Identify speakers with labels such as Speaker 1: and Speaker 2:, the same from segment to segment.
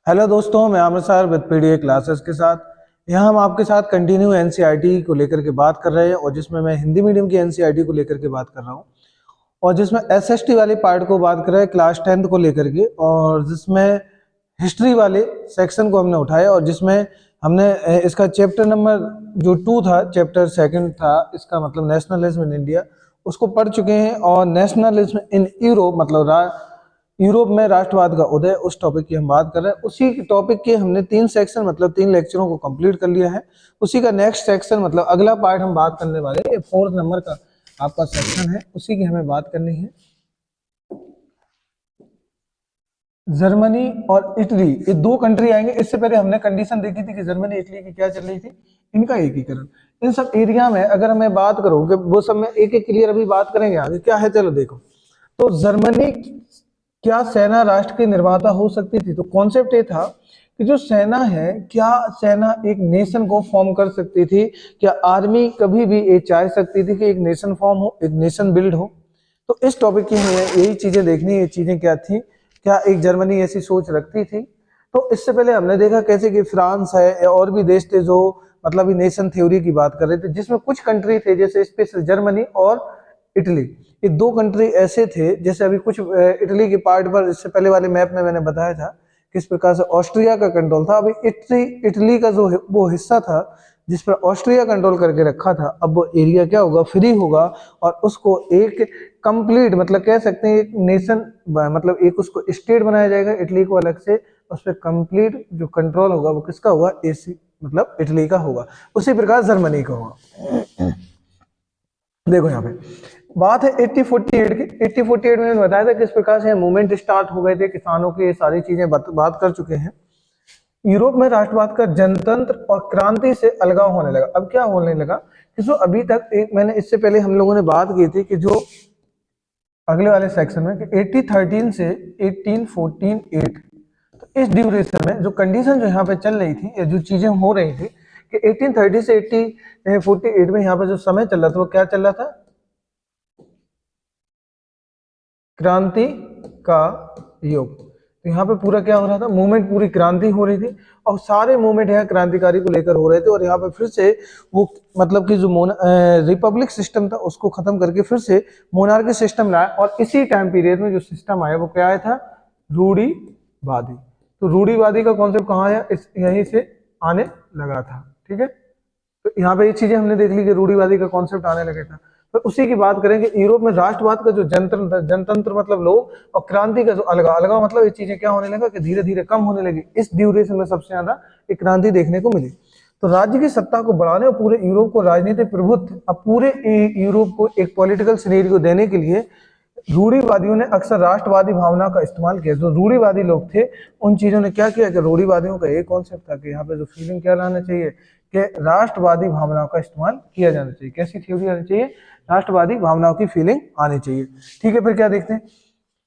Speaker 1: Hello दोस्तों, मैं अमृत sir with PDA classes के साथ। यहाँ हम आपके साथ कंटिन्यू एनसीईआरटी को लेकर के बात कर रहे हैं और जिसमें मैं हिंदी मीडियम की एनसीईआरटी को लेकर के बात कर रहा हूँ और जिसमें एसएसटी वाले पार्ट को बात कर रहे हैं क्लास 10th को लेकर के, और जिसमें हिस्ट्री वाले सेक्शन को हमने उठाया और जिसमें हमने इसका चैप्टर नंबर जो 2 था, चैप्टर 2 था, इसका मतलब नेशनलिज्म इन इंडिया, उसको पढ़ चुके हैं। और नेशनलिज्म इन यूरोप मतलब यूरोप में राष्ट्रवाद का उदय, उस टॉपिक की हम बात कर रहे हैं। उसी टॉपिक के हमने 3 सेक्शन मतलब 3 लेक्चरों को कंप्लीट कर लिया है। उसी का नेक्स्ट सेक्शन मतलब अगला पार्ट हम बात करने वाले हैं। 4th नंबर का आपका सेक्शन है, उसी की हमें बात करनी है। जर्मनी और इटली, ये 2 कंट्री आएंगे। इससे पहले हमने कंडीशन देखी थी कि जर्मनी इटली की क्या चल रही थी, इनका एकीकरण। इन सब एरिया में अगर मैं बात करूं कि वो सब में एक एक क्लियर अभी बात करेंगे आगे क्या है। चलो देखो, तो जर्मनी क्या सेना राष्ट्र की निर्माता हो सकती थी? तो कॉन्सेप्ट ये था कि जो सेना है, क्या सेना एक नेशन को फॉर्म कर सकती थी? क्या आर्मी कभी भी ये चाह सकती थी कि एक नेशन फॉर्म हो, एक नेशन बिल्ड हो? तो इस टॉपिक की हमें यही चीजें देखनी है। ये चीजें क्या थी, क्या एक जर्मनी ऐसी सोच रखती थी? तो इससे पहले हमने देखा कैसे कि फ्रांस है और भी देश थे जो मतलब नेशन थ्योरी की बात कर रहे थे, जिसमें कुछ कंट्री थे जैसे स्पेशल जर्मनी और इटली। ये 2 कंट्री ऐसे थे, जैसे अभी कुछ इटली के पार्ट पर इससे पहले वाले मैप में मैंने बताया था किस प्रकार से ऑस्ट्रिया का कंट्रोल था। अभी इटली का जो वो हिस्सा था जिस पर ऑस्ट्रिया कंट्रोल करके रखा था, अब वो एरिया क्या होगा, फ्री होगा और उसको एक कंप्लीट मतलब कह सकते हैं एक नेशन मतलब एक उसको स्टेट बनाया जाएगा इटली को अलग से। उस पर कंप्लीट जो कंट्रोल होगा वो किसका होगा, एसी मतलब इटली का होगा। उसी प्रकार जर्मनी का होगा। देखो यहाँ पे बात है 8048 की। 8048 में मैंने बताया था किस प्रकार से मूवमेंट स्टार्ट हो गए थे किसानों के, ये सारी चीजें बात कर चुके हैं। यूरोप में राष्ट्रवाद का जनतंत्र और क्रांति से अलगाव होने लगा। अब क्या होने लगा कि जो अभी तक एक मैंने इससे पहले हम लोगों ने बात की थी कि जो अगले वाले सेक्शन में कि 1813 से 1848, तो इस ड्यूरेशन में जो कंडीशन जो यहाँ पे चल रही थी या जो चीजें हो रही थी कि 1830 से 1848 में यहाँ पे जो समय चल रहा था वो क्या चल रहा था, क्रांति का युग। तो यहाँ पे पूरा क्या हो रहा था, मूवमेंट, पूरी क्रांति हो रही थी और सारे मूवमेंट यहाँ क्रांतिकारी को लेकर हो रहे थे। और यहाँ पे फिर से वो मतलब कि जो रिपब्लिक सिस्टम था उसको खत्म करके फिर से मोनार्की सिस्टम लाया। और इसी टाइम पीरियड में जो सिस्टम आया वो क्या आया था, रूढ़िवादी। तो रूढ़िवादी का कॉन्सेप्ट कहाँ आया, यहीं से आने लगा था। ठीक है, तो यहाँ पे ये चीजें हमने देख ली कि रूढ़िवादी का कॉन्सेप्ट आने लगा था। तो उसी की बात करेंगे। यूरोप में राष्ट्रवाद का जो जनतंत्र मतलब लोग और क्रांति का जो अलगाव मतलब ये चीजें क्या होने लगा कि धीरे धीरे कम होने लगी। इस ड्यूरेशन में सबसे ज्यादा एक क्रांति देखने को मिली। तो राज्य की सत्ता को बढ़ाने और पूरे यूरोप को राजनीतिक प्रभुत्व, अब पूरे यूरोप को एक पॉलिटिकल सिनेरियो देने के लिए रूढ़िवादियों ने अक्सर राष्ट्रवादी भावना का इस्तेमाल किया। जो रूढ़िवादी लोग थे उन चीजों ने क्या किया कि रूढ़िवादियों का एक कॉन्सेप्ट था कि यहाँ पे जो फीलिंग क्या लाना चाहिए कि राष्ट्रवादी भावनाओं का इस्तेमाल किया जाना चाहिए। कैसी थ्योरी आनी चाहिए, राष्ट्रवादी भावनाओं की फीलिंग आनी चाहिए। ठीक है, फिर क्या देखते हैं,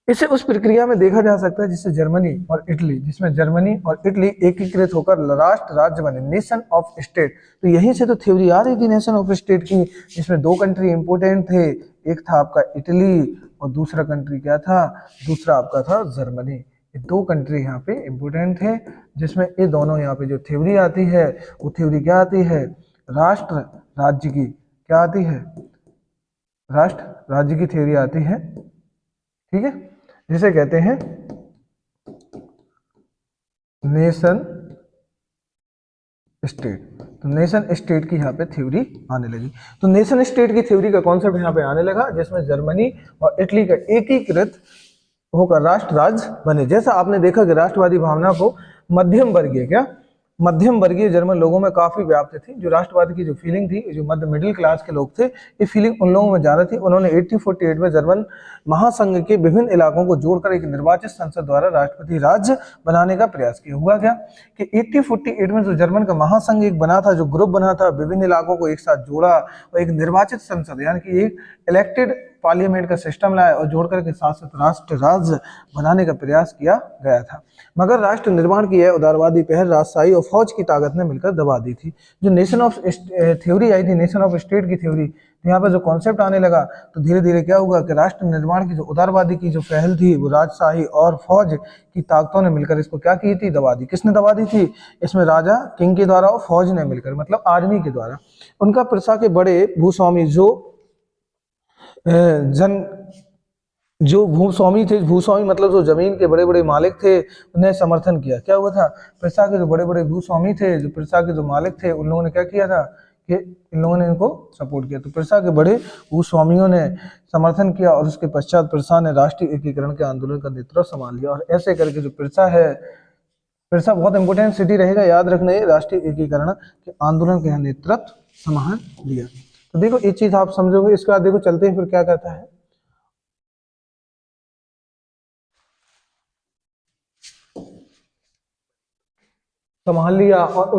Speaker 1: इसे उस प्रक्रिया में देखा जा सकता है जिससे जर्मनी और इटली, जिसमें जर्मनी और इटली एकीकृत होकर राष्ट्र राज्य बने, नेशन ऑफ स्टेट। तो यहीं से तो थ्योरी आ रही थी नेशन ऑफ स्टेट की, जिसमें 2 कंट्री इंपोर्टेंट थे, एक था आपका इटली और दूसरा कंट्री क्या था, दूसरा आपका था जर्मनी। ये 2 कंट्री यहाँ पे इंपोर्टेंट थे, जिसमें ये दोनों यहाँ पे जो थ्योरी आती है वो थ्योरी क्या आती है, राष्ट्र राज्य की क्या आती है, राष्ट्र राज्य की थ्योरी आती है। ठीक है, जिसे कहते हैं नेशन स्टेट। तो नेशन स्टेट की यहाँ पे थ्योरी आने लगी। तो नेशन स्टेट की थ्योरी का कॉन्सेप्ट यहाँ पे आने लगा, जिसमें जर्मनी और इटली का एकीकृत होकर राष्ट्र राज्य बने। जैसा आपने देखा कि राष्ट्रवादी भावना को मध्यम वर्गीय मध्यम वर्गीय जर्मन लोगों में काफी व्याप्त थी। जो राष्ट्रवाद की जो फीलिंग थी, जो मध्य मिडिल क्लास के लोग थे, ये फीलिंग उन लोगों में ज्यादा थी। उन्होंने 1848 में जर्मन महासंघ के विभिन्न इलाकों को जोड़कर एक निर्वाचित संसद द्वारा राष्ट्रपति राज्य बनाने का प्रयास किया। हुआ क्या कि 1848 में जो जर्मन का महासंघ एक बना था, जो ग्रुप बना था, विभिन्न इलाकों को एक साथ जोड़ा और एक निर्वाचित संसद यानी कि एक इलेक्टेड पार्लियामेंट का सिस्टम लाया और जोड़कर के साथ साथ राष्ट्र राज्य बनाने का प्रयास किया गया था। मगर राष्ट्र निर्माण की यह उदारवादी पहल राजशाही और फौज की ताकत ने मिलकर दबा दी थी। जो नेशन ऑफ थ्योरी आई थी, नेशन ऑफ स्टेट की थ्योरी तो यहाँ पे जो कॉन्सेप्ट आने लगा तो धीरे धीरे क्या हुआ कि राष्ट्र निर्माण की जो उदारवादी की जो पहल थी वो राजशाही और फौज की ताकतों ने मिलकर इसको क्या की थी, दबा दी। किसने दबा दी थी? इसमें राजा किंग के द्वारा और फौज ने मिलकर, मतलब आर्मी के द्वारा। उनका प्रसा के बड़े भूस्वामी जन जो भूस्वामी थे, भूस्वामी मतलब जो जमीन के बड़े बड़े मालिक थे, उन्हें समर्थन किया। क्या हुआ था? प्रसा के जो बड़े बड़े भूस्वामी थे, जो प्रसा के जो मालिक थे, उन लोगों ने क्या किया था कि इन लोगों ने इनको सपोर्ट किया। तो प्रसा के बड़े भूस्वामियों ने समर्थन किया और उसके पश्चात प्रसा ने राष्ट्रीय एकीकरण के आंदोलन का नेतृत्व संभाल लिया। और ऐसे करके जो प्रसा है, प्रसा बहुत इंपोर्टेंट सिटी रहेगा, याद रखना, ये राष्ट्रीय एकीकरण के आंदोलन का नेतृत्व संभाल लिया। तो देखो ये चीज आप समझोगे। इसके बाद देखो चलते हैं फिर क्या कहता है। संभाल लिया और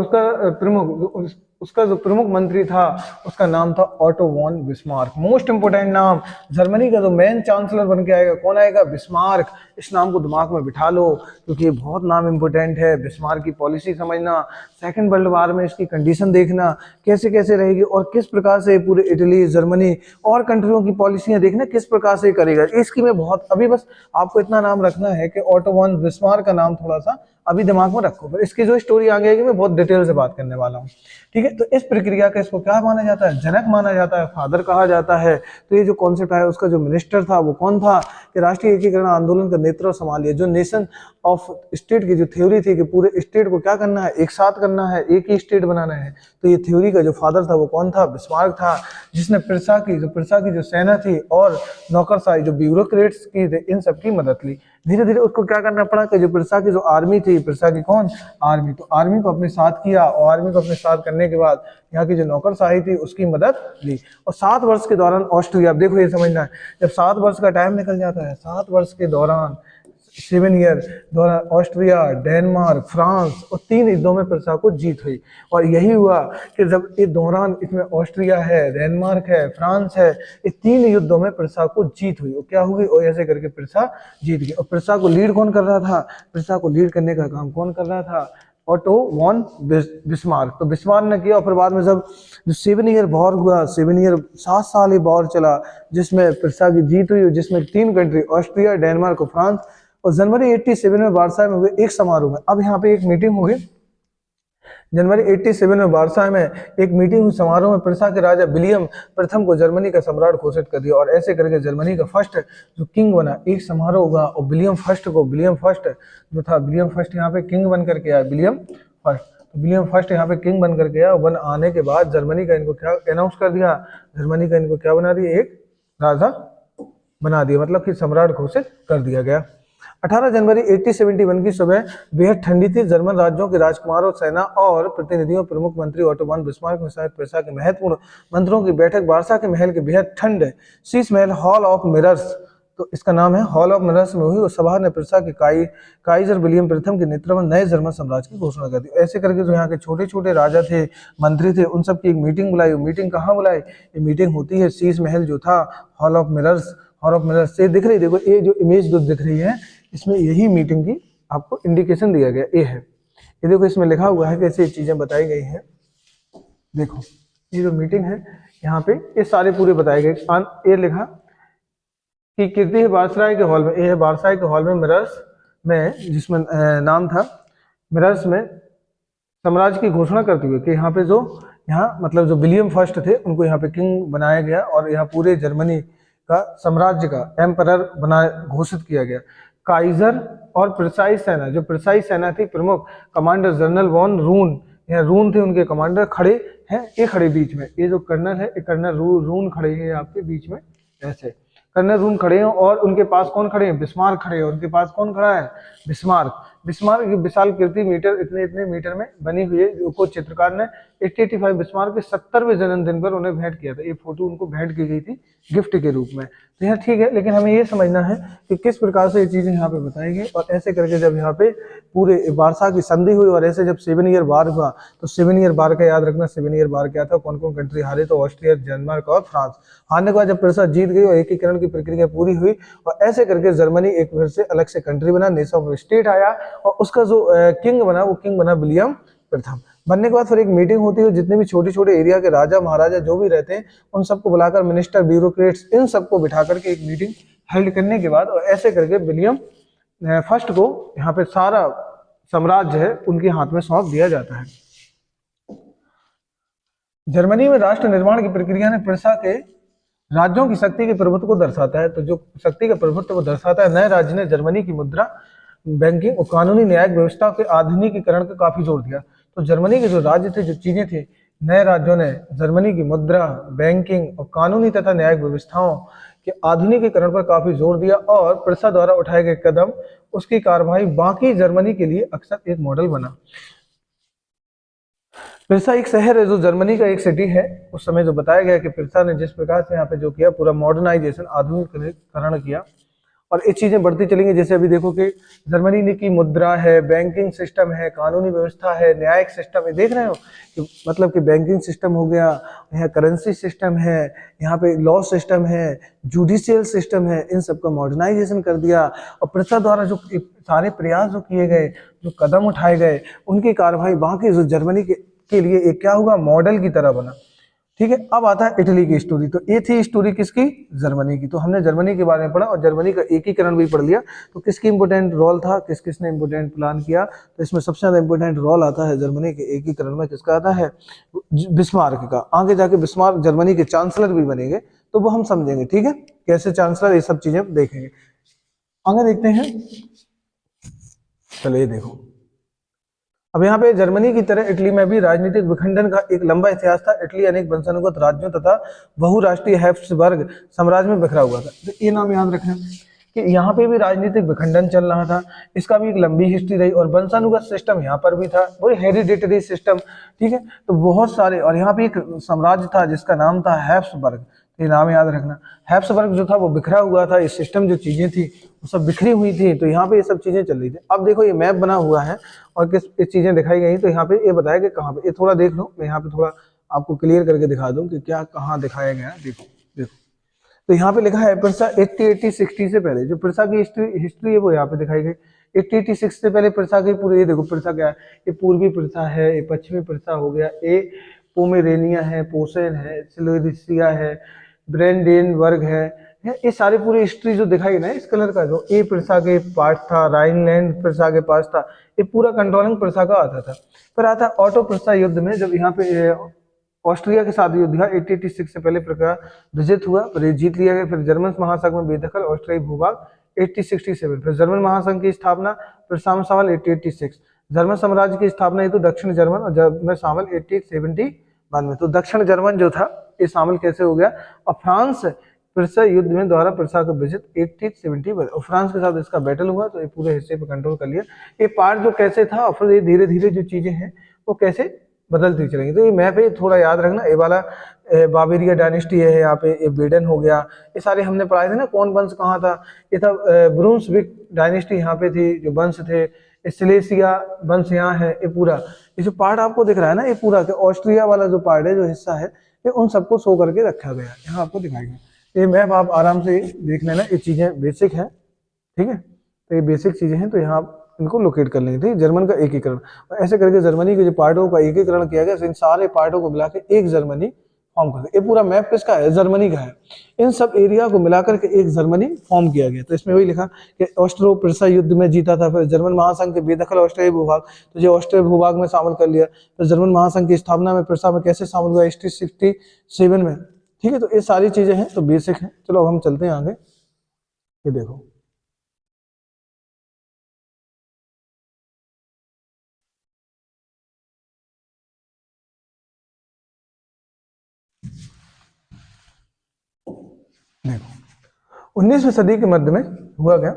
Speaker 1: उसका जो प्रमुख मंत्री था उसका नाम था Otto von Bismarck. Most important नाम, जर्मनी का जो मेन चांसलर बन के आएगा, कौन आएगा? बिस्मार्क। इस नाम को दिमाग में बिठा लो क्योंकि ये बहुत नाम इंपोर्टेंट है। बिस्मार्क की पॉलिसी समझना, सेकंड वर्ल्ड वॉर में इसकी कंडीशन देखना कैसे कैसे रहेगी और किस प्रकार से पूरे इटली, जर्मनी और कंट्रियों की पॉलिसियां देखना किस प्रकार से करेगा। इसकी मैं बहुत, अभी बस आपको इतना नाम रखना है कि ऑटो वॉन बिस्मार्क का नाम थोड़ा सा अभी दिमाग में रखो, फिर इसकी जो स्टोरी आगे आएगी मैं बहुत डिटेल से बात करने वाला हूँ। ठीक है, तो इस प्रक्रिया का इसको क्या माना जाता है? जनक माना जाता है, फादर कहा जाता है। तो ये जो कॉन्सेप्ट है उसका जो मिनिस्टर था वो कौन था कि राष्ट्रीय एकीकरण आंदोलन का नेतृत्व संभालिए। जो नेशन ऑफ स्टेट की जो थ्योरी थी कि पूरे स्टेट को क्या करना है, एक साथ करना है, एक ही स्टेट बनाना है, तो ये थ्योरी का जो फादर था वो कौन था? बिस्मार्क था। जिसने प्रसा की जो सेना थी और नौकरशाही जो ब्यूरोक्रेट्स की थे, इन सबकी मदद ली। धीरे धीरे उसको क्या करना पड़ा कि जो प्रसा की जो आर्मी थी, प्रसा की कौन? आर्मी। तो आर्मी को अपने साथ किया और आर्मी को अपने साथ करने के बाद यहाँ की जो नौकरशाही थी उसकी मदद ली। और 7 वर्ष के दौरान ऑस्ट्रिया, अब देखो ये समझना है, जब 7 वर्ष का टाइम निकल जाता है, 7 वर्ष के दौरान 7 ईयर दौरान ऑस्ट्रिया, डेनमार्क, फ्रांस और 3 युद्धों में प्रसा को जीत हुई। और यही हुआ कि जब इस दौरान इसमें ऑस्ट्रिया है, डेनमार्क है, फ्रांस है, ये 3 युद्धों में प्रसा को जीत हुई। और क्या हुई? और ऐसे करके प्रसा जीत गई। और प्रसा को लीड कौन कर रहा था? प्रसा को लीड करने का काम कौन कर रहा था? Otto von Bismarck. तो बिस्मार्क ने किया और फिर बाद में जब जो 7 ईयर वॉर हुआ, 7 ईयर 7 साल ये वॉर चला जिसमें प्रसा की जीत हुई, जिसमें 3 कंट्री ऑस्ट्रिया, डेनमार्क और फ्रांस, और जनवरी 87 में वार्सा में हुए एक समारोह में, अब यहाँ पे एक मीटिंग हुई। जनवरी 87 में वार्सा में एक मीटिंग हुई, समारोह में प्रसा के राजा विलियम प्रथम को जर्मनी का सम्राट घोषित कर दिया। और ऐसे करके जर्मनी का फर्स्ट जो किंग बना, एक समारोह हुआ और विलियम फर्स्ट जो था, विलियम फर्स्ट यहाँ पे किंग बन करके आया। विलियम फर्स्ट यहाँ पे किंग बन करके आया। वन आने के बाद जर्मनी का इनको क्या अनाउंस कर दिया? जर्मनी का इनको क्या बना दिया? एक राजा बना दिया, मतलब कि सम्राट घोषित कर दिया गया। 18 जनवरी 1871 की सुबह बेहद ठंडी थी। जर्मन राज्यों के राजकुमारों, सेना और प्रतिनिधियों, प्रमुख मंत्री ऑटो वॉन बिस्मार्क में शायद प्रसा के महत्वपूर्ण मंत्रों की बैठक वार्सा के महल के बेहद ठंड Sheesh Mahal hall of mirrors, तो इसका नाम है हॉल ऑफ मिरर्स में हुई। और सभा ने प्रसा के काइजर विलियम प्रथम के नेतृत्व में नए जर्मन साम्राज्य की घोषणा कर दी। ऐसे करके जो यहाँ के छोटे छोटे राजा थे, मंत्री थे, उन सब की एक मीटिंग बुलाई। मीटिंग कहाँ बुलाई? ये मीटिंग होती है शीश महल जो था, हॉल ऑफ मिरर्स से दिख रही, देखो ये जो इमेज जो दिख रही है इसमें यही मीटिंग की आपको इंडिकेशन दिया गया, ये है। ये देखो इसमें लिखा हुआ है कैसे चीजें बताई गई हैं। देखो ये जो मीटिंग है यहाँ पे ये सारे पूरे बताए गए। ये लिखा कि कीर्ति है वारसाई के हॉल में, ये है वारसाई के हॉल में मिरर्स में, जिसमें नाम था मिरर्स में, साम्राज्य की घोषणा करते हुए कि यहाँ पे यहाँ मतलब जो विलियम फर्स्ट थे उनको यहाँ पे किंग बनाया गया और यहाँ पूरे जर्मनी का साम्राज्य का एम्परर घोषित किया गया। काइजर और प्रिसाई सेना, जो प्रिसाई सेना थी, प्रमुख कमांडर जनरल वॉन रून, यहाँ रून थे उनके कमांडर, खड़े हैं, ये खड़े बीच में, ये जो कर्नल है, ये कर्नल रून खड़े हैं आपके बीच में, ऐसे कर्नल रून खड़े हैं। और उनके पास कौन खड़े हैं? बिस्मार्क खड़े हैं। उनके पास कौन खड़ा है? बिस्मार्क की विशाल कीर्ति मीटर इतने मीटर में बनी हुई है, जो चित्रकार ने 1885 बिस्मार्क के 70वें जन्मदिन पर उन्हें भेंट किया था। ये फोटो उनको भेंट की गई थी गिफ्ट के रूप में। तो यहाँ ठीक है, लेकिन हमें ये समझना है कि किस प्रकार से ये चीजें यहाँ पे बताई गई। और ऐसे करके जब यहाँ पे पूरे वार्सा की संधि हुई और ऐसे जब 7 ईयर वार हुआ, तो 7 ईयर वार का याद रखना, 7 ईयर वार क्या था, कौन कौन कंट्री हारे, तो ऑस्ट्रिया, डेनमार्क और फ्रांस। हारने के बाद जब प्रसा जीत गई और एकीकरण की प्रक्रिया पूरी हुई और ऐसे करके जर्मनी एक फिर से अलग से कंट्री बना, नेशन ऑफ स्टेट आया और उसका जो किंग बना वो किंग बना विलियम प्रथम। बनने के बाद फिर एक मीटिंग होती है, जितने भी छोटे छोटे एरिया के राजा महाराजा जो भी रहते हैं उन सबको बुलाकर, मिनिस्टर, ब्यूरोक्रेट्स, इन सबको बिठा करके एक मीटिंग हेल्ड करने के बाद, और ऐसे करके विलियम फर्स्ट को यहाँ पे सारा साम्राज्य है उनके हाथ में सौंप दिया जाता है। जर्मनी में राष्ट्र निर्माण की प्रक्रिया ने प्रशा के राज्यों की शक्ति के प्रभुत्व को दर्शाता है। तो जो शक्ति का प्रभुत्व को दर्शाता है, नए राज्य ने जर्मनी की मुद्रा, बैंकिंग और कानूनी न्यायिक व्यवस्था के आधुनिकीकरण का काफी जोर दिया। तो जर्मनी के जो राज्य थे, जो चीजें थी, नए राज्यों ने जर्मनी की मुद्रा, बैंकिंग और कानूनी तथा न्यायिक व्यवस्थाओं के आधुनिकीकरण पर काफी जोर दिया, और प्रशा द्वारा उठाए गए कदम, उसकी कार्रवाई बाकी जर्मनी के लिए अक्सर एक मॉडल बना। पिरसा एक शहर है जो जर्मनी का एक सिटी है। उस समय जो बताया गया कि पिरसा ने जिस प्रकार से यहाँ पे जो किया, पूरा मॉडर्नाइजेशन, आधुनिकीकरण किया, और ये चीजें बढ़ती चलेंगी। जैसे अभी देखो कि जर्मनी ने की मुद्रा है, बैंकिंग सिस्टम है, कानूनी व्यवस्था है, न्यायिक सिस्टम है, देख रहे हो कि मतलब कि बैंकिंग सिस्टम हो गया, यहाँ करेंसी सिस्टम है, यहाँ पे लॉ सिस्टम है, जुडिशियल सिस्टम है, इन सबका मॉडर्नाइजेशन कर दिया। और पिरसा द्वारा जो सारे प्रयास जो किए गए, जो कदम उठाए गए, उनकी कार्रवाई बाकी जो जर्मनी के लिए एक क्या होगा, मॉडल की तरह बना। ठीक है, अब आता है इटली की स्टोरी। तो ये थी स्टोरी किसकी, जर्मनी की। तो हमने जर्मनी के बारे में पढ़ा और जर्मनी का एकीकरण भी पढ़ लिया। तो किसकी इंपोर्टेंट रोल था, किस किसने इंपोर्टेंट प्लान किया, तो इसमें सबसे ज्यादा इंपोर्टेंट रोल आता है जर्मनी के एकीकरण में, किसका आता है, बिस्मार्क का। आगे जाके बिस्मार्क जर्मनी के चांसलर भी बनेंगे, तो वो हम समझेंगे। ठीक है, कैसे चांसलर, ये सब चीजें देखेंगे। आगे देखते हैं, चलो ये देखो। अब यहाँ पे जर्मनी की तरह इटली में भी राजनीतिक विखंडन का एक लंबा इतिहास था। इटली अनेक वंशानुगत राज्यों तथा बहुराष्ट्रीय हैब्सबर्ग साम्राज्य में बिखरा हुआ था। तो ये नाम याद रखना कि यहाँ पे भी राजनीतिक विखंडन चल रहा था, इसका भी एक लंबी हिस्ट्री रही, और वंशानुगत सिस्टम यहाँ पर भी था, वही हेरिडिटरी सिस्टम। ठीक है, तो बहुत सारे, और यहाँ पे एक साम्राज्य था जिसका नाम था हैब्सबर्ग। ये नाम याद रखना। हैब्सबर्ग जो था वो बिखरा हुआ था, ये सिस्टम जो चीजें थी वो सब बिखरी हुई थी। तो यहाँ पे ये सब चीजें चल रही थी। अब देखो ये मैप बना हुआ है और किस चीजें दिखाई गई, तो यहाँ पे ये बताया कि कहाँ पे, ये थोड़ा देख लो, मैं यहाँ पे थोड़ा आपको क्लियर करके दिखा दूं कि क्या कहाँ दिखाया गया है। देखो देखो, तो यहाँ पे लिखा है पिरसा 80-80-60 से पहले, जो पिरसा की हिस्ट्री है वो यहाँ पे दिखाई गई। 80-86 से पहले पिरसा की पूरे, ये देखो पिरसा क्या है, ये पूर्वी पिरसा है, ये पश्चिमी पिरसा हो गया, ये पोमेरेनिया है, पोसेन है, सिलोरिसिया है, ब्रेंडेनबर्ग है, ये सारी पूरी हिस्ट्री जो दिखाई ना इस कलर का, जो ये पिरसा के पास था, राइनलैंड पिरसा के पास था, ये पूरा कंट्रोलिंग पिरसा का आता था। फिर आता ऑटो पिरसा युद्ध में, जब यहाँ पे ऑस्ट्रिया के साथ युद्ध हुआ 80-86 से पहले, प्रकार विजित हुआ, फिर जीत लिया गया। फिर जर्मन महासंघ में बेदखल ऑस्ट्रियाई भूभाग 80-67। फिर जर्मन महासंघ की स्थापना, फिर सामल 80-86। जर्मन साम्राज्य की स्थापना हेतु दक्षिण जर्मन और जर्मन शामिल 80-71 में। तो दक्षिण जर्मन जो था ये शामिल कैसे हो गया, और फ्रांस पिरसा युद्ध में द्वारा पिरसा का विजित 80-71, और फ्रांस के साथ इसका बैटल हुआ, तो ये पूरे हिस्से पे कंट्रोल कर लिया। ये पार्ट जो कैसे था, और फिर ये धीरे धीरे जो चीजें हैं वो कैसे बदलती चलेंगी। तो ये मैप है, थोड़ा याद रखना। ये वाला बाबेरिया डायनेस्टी है, यहाँ पे ये बेडन हो गया, ये सारे हमने पढ़ाए थे ना, कौन वंश कहाँ था। ये था ब्रुंसविक डायनेस्टी यहाँ पे थी, जो वंश थे। सिलेसिया वंश यहाँ है। ये पूरा ये जो पार्ट आपको दिख रहा है ना, ये पूरा ऑस्ट्रिया वाला जो पार्ट है, जो हिस्सा है, ये उन सबको शो करके रखा गया है, यहाँ आपको दिखाएंगे। ये मैप आप आराम से देख लेना, ये चीजें बेसिक है। ठीक है, तो ये बेसिक चीजें हैं, तो यहाँ आप इनको लोकेट कर लेंगे। ठीक, जर्मन का एकीकरण, और ऐसे करके जर्मनी के जो पार्टों का एकीकरण किया गया, इन सारे पार्टों को मिला के एक जर्मनी फॉर्म कर दिया। ये पूरा मैप किसका है, जर्मनी का है। इन सब एरिया को मिलाकर के एक जर्मनी फॉर्म किया गया। तो इसमें वही लिखा कि ऑस्ट्रो पिरसा युद्ध में जीता था, फिर जर्मन महासंघ के बेदखल ऑस्ट्रियाई भूभाग, तो जो ऑस्ट्रिया भूभाग में शामिल कर लिया। फिर जर्मन महासंघ की स्थापना में पिरसा में कैसे शामिल हुआ, 80-67 में। ठीक है, तो ये सारी चीजें हैं, तो बेसिक हैं। चलो अब हम चलते हैं आगे। ये देखो, देखो 19वीं सदी के मध्य में हुआ क्या,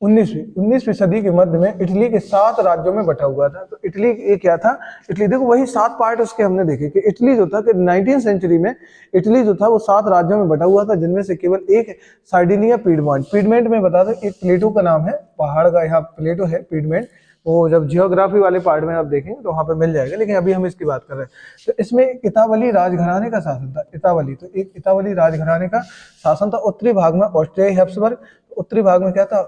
Speaker 1: 19वीं सदी के मध्य में इटली के 7 राज्यों में बटा हुआ था। तो इटली ये क्या था, इटली देखो वही 7 पार्ट उसके हमने देखे कि इटली जो था कि 19वीं सेंचुरी में इटली जो था वो 7 राज्यों में बटा हुआ था, जिनमें से केवल एक सार्डिनिया पीडमॉन्ट। पीडमेंट में बता दो, एक प्लेटो का नाम है, पहाड़ का यहाँ प्लेटो है पीडमेंट। वो जब जियोग्राफी वाले पार्ट में आप देखेंगे तो वहां पे मिल जाएगा, लेकिन अभी हम इसकी बात कर रहे हैं। तो इसमें इतावली राजघराने का शासन था। इतावली, तो एक इतावली राजघराने का शासन था। उत्तरी भाग में ऑस्ट्रियाई हैब्सबर्ग, उत्तरी भाग में क्या था